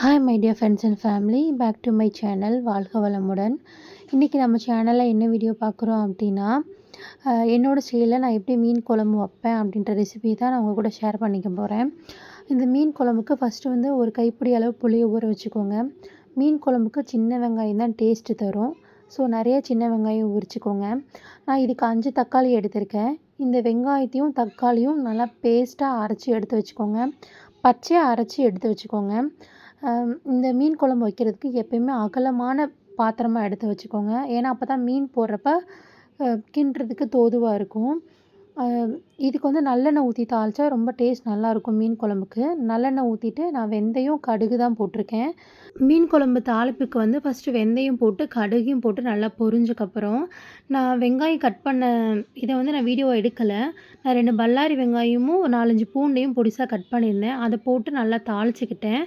Hi my dear friends and family, back to my channel. வாழ்க வளமுடன். இன்றைக்கி நம்ம சேனலில் என்ன வீடியோ பார்க்குறோம் அப்படின்னா, என்னோடய ஸ்டைலில் நான் எப்படி மீன் குழம்பு வைப்பேன் அப்படின்ற ரெசிபி தான் நான் உங்கள் கூட ஷேர் பண்ணிக்க போகிறேன். இந்த மீன் குழம்புக்கு ஃபஸ்ட்டு வந்து ஒரு கைப்பிடி அளவு புளியை ஊற வச்சுக்கோங்க. மீன் குழம்புக்கு சின்ன வெங்காயம் தான் டேஸ்ட்டு தரும். ஸோ நிறைய சின்ன வெங்காயம் உரிச்சிக்கோங்க. நான் இதுக்கு 5 தக்காளி எடுத்திருக்கேன். இந்த வெங்காயத்தையும் தக்காளியும் நல்லா பேஸ்ட்டாக அரைச்சி எடுத்து வச்சுக்கோங்க. பச்சையாக அரைச்சி எடுத்து வச்சுக்கோங்க. இந்த மீன் குழம்பு வைக்கிறதுக்கு எப்பயுமே அகலமான பாத்திரமாக எடுத்து வச்சுக்கோங்க. ஏன்னா அப்போ தான் மீன் போடுறப்ப கிண்டுறதுக்கு தோதுவாக இருக்கும். இதுக்கு வந்து நல்லெண்ணெய் ஊற்றி தாளித்தா ரொம்ப டேஸ்ட் நல்லாயிருக்கும் மீன் குழம்புக்கு. நல்லெண்ணெய் ஊற்றிட்டு நான் வெந்தயம், கடுகு தான் போட்டிருக்கேன். மீன் குழம்பு தாளிப்புக்கு வந்து ஃபஸ்ட்டு வெந்தயம் போட்டு கடுகையும் போட்டு நல்லா பொரிஞ்சக்கப்புறம் நான் வெங்காயம் கட் பண்ண இதை வந்து நான் வீடியோ எடுக்கலை. நான் 2 பல்லாரி வெங்காயமும் 4-5 பூண்டையும் பொடிசாக கட் பண்ணியிருந்தேன். அதை போட்டு நல்லா தாளிச்சுக்கிட்டேன்.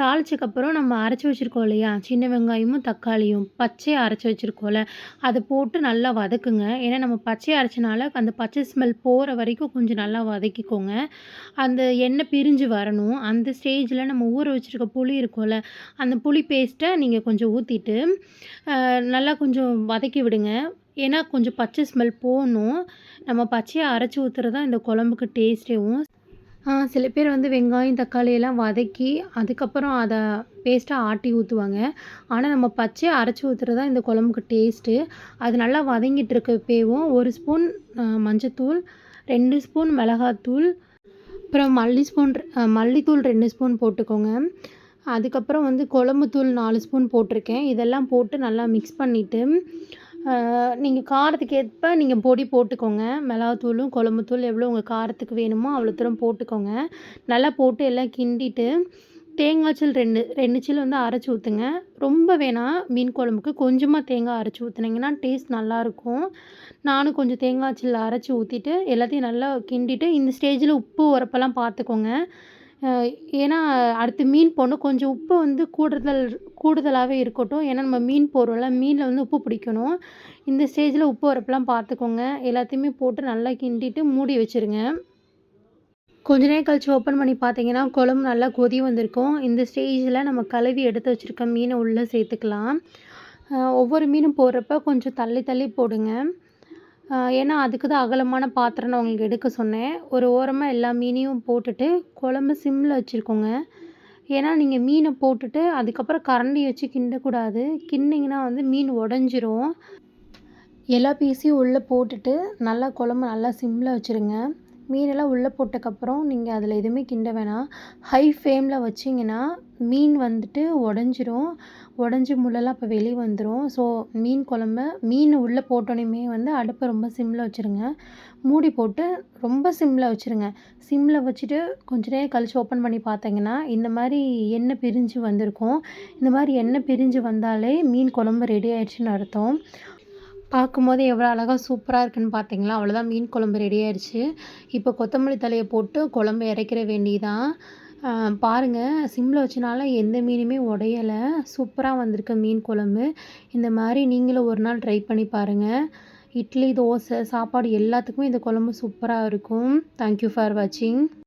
தாளிச்சக்கப்புறம் நம்ம அரைச்சி வச்சுருக்கோம் இல்லையா, சின்ன வெங்காயமும் தக்காளியும் பச்சையாக அரைச்சி வச்சுருக்கோம்ல, அதை போட்டு நல்லா வதக்குங்க. ஏன்னா நம்ம பச்சையாக அரைச்சனால அந்த பச்சை ஸ்மெல் போகிற வரைக்கும் கொஞ்சம் நல்லா வதக்கிக்கோங்க. அந்த எண்ணெய் பிரிஞ்சு வரணும். அந்த ஸ்டேஜில் நம்ம ஊற வச்சுருக்க புளி இருக்கும்ல, அந்த புளி பேஸ்ட்டை நீங்கள் கொஞ்சம் ஊற்றிட்டு நல்லா கொஞ்சம் வதக்கி விடுங்க. ஏன்னா கொஞ்சம் பச்சை ஸ்மெல் போகணும். நம்ம பச்சையாக அரைச்சி ஊற்றுறது தான் இந்த குழம்புக்கு டேஸ்ட்டேவும். சில பேர் வந்து வெங்காயம், தக்காளி எல்லாம் வதக்கி அதுக்கப்புறம் அதை பேஸ்ட்டாக ஆட்டி ஊற்றுவாங்க. ஆனால் நம்ம பச்சையாக அரைச்சி ஊற்றுறது தான் இந்த குழம்புக்கு டேஸ்ட்டு. அது நல்லா வதங்கிட்டு இருக்கப்பவும் 1 ஸ்பூன் மஞ்சத்தூள், 2 ஸ்பூன் மிளகாத்தூள், அப்புறம் மல்லித்தூள் 2 ஸ்பூன் போட்டுக்கோங்க. அதுக்கப்புறம் வந்து குழம்புத்தூள் 4 ஸ்பூன் போட்டிருக்கேன். இதெல்லாம் போட்டு நல்லா மிக்ஸ் பண்ணிவிட்டு நீங்கள் காரத்துக்கு ஏற்ப நீங்கள் பொடி போட்டுக்கோங்க. மிளகாத்தூளும் குழம்புத்தூள் எவ்வளோ உங்கள் காரத்துக்கு வேணுமோ அவ்வளோ தூரம் போட்டுக்கோங்க. நல்லா போட்டு எல்லாம் கிண்டிட்டு தேங்காய் சில் 2 சில் வந்து அரைச்சி ஊற்றுங்க. ரொம்ப வேணாம் மீன் குழம்புக்கு, கொஞ்சமாக தேங்காய் அரைச்சி ஊற்றுனீங்கன்னா டேஸ்ட் நல்லாயிருக்கும். நானும் கொஞ்சம் தேங்காய் சில் அரைச்சி ஊற்றிட்டு எல்லாத்தையும் நல்லா கிண்டிட்டு இந்த ஸ்டேஜில் உப்பு உரப்பெல்லாம் பார்த்துக்கோங்க. ஏன்னா அடுத்து மீன் போடணும். கொஞ்சம் உப்பு வந்து கூடுதலாகவே இருக்கட்டும். ஏன்னா நம்ம மீன் போடுறோம்ல, மீனில் வந்து உப்பு பிடிக்கணும். இந்த ஸ்டேஜில் உப்பு உரப்பெல்லாம் பார்த்துக்கோங்க. எல்லாத்தையுமே போட்டு நல்லா கிண்டிட்டு மூடி வச்சுருங்க. கொஞ்ச நேரம் கழிச்சு ஓப்பன் பண்ணி பார்த்தீங்கன்னா குழம்பு நல்லா கொதி வந்திருக்கும். இந்த ஸ்டேஜில் நம்ம கழுவி எடுத்து வச்சுருக்க மீனை உள்ளே சேர்த்துக்கலாம். ஒவ்வொரு மீனும் போடுறப்ப கொஞ்சம் தள்ளி தள்ளி போடுங்க. ஏன்னா அதுக்கு தான் அகலமான பாத்திரம் நான் உங்களுக்கு எடுக்க சொன்னேன். ஒரு ஓரமாக எல்லா மீனையும் போட்டுட்டு குழம்பு சிம்மில் வச்சுருக்கோங்க. ஏன்னா நீங்கள் மீனை போட்டுட்டு அதுக்கப்புறம் கரண்டி வச்சு கிண்டக்கூடாது. கிண்டிங்கன்னா வந்து மீன் உடஞ்சிரும். எல்லா பீஸையும் உள்ளே போட்டுட்டு நல்லா குழம்பு நல்லா சிம்மில் வச்சுருங்க. மீனெல்லாம் உள்ளே போட்டக்கப்புறம் நீங்கள் அதில் எதுவுமே கிண்ட வேணாம். ஹை ஃப்ளேமில் வச்சிங்கன்னா மீன் வந்துட்டு உடஞ்சிரும். உடஞ்சி முள்ளெல்லாம் அப்போ வெளியே வந்துடும். ஸோ மீன் உள்ளே போட்டோன்னே வந்து அடுப்பை ரொம்ப சிம்மில் வச்சுருங்க. மூடி போட்டு ரொம்ப சிம்மில் வச்சுருங்க. சிம்மில் வச்சுட்டு கொஞ்ச நேரம் கழித்து ஓப்பன் பண்ணி பார்த்தீங்கன்னா இந்த மாதிரி எண்ணெய் பிரிஞ்சு வந்திருக்கும். இந்த மாதிரி எண்ணெய் பிரிஞ்சு வந்தாலே மீன் குழம்பு ரெடி ஆயிடுச்சுன்னு அர்த்தம். பார்க்கும்போது எவ்வளோ அழகாக சூப்பராக இருக்குன்னு பார்த்தீங்களா? அவ்வளோதான், மீன் குழம்பு ரெடி ஆயிடுச்சு. இப்போ கொத்தமல்லி தழையை போட்டு குழம்பு இறக்கிற வேண்டியதான். பாருங்கள், சிம்மில் வச்சனால எந்த மீனுமே உடையலை. சூப்பராக வந்திருக்கு மீன் குழம்பு. இந்த மாதிரி நீங்களும் ஒரு நாள் ட்ரை பண்ணி பாருங்கள். இட்லி, தோசை, சாப்பாடு எல்லாத்துக்குமே இந்த குழம்பு சூப்பராக இருக்கும். தேங்க்யூ ஃபார் வாட்சிங்.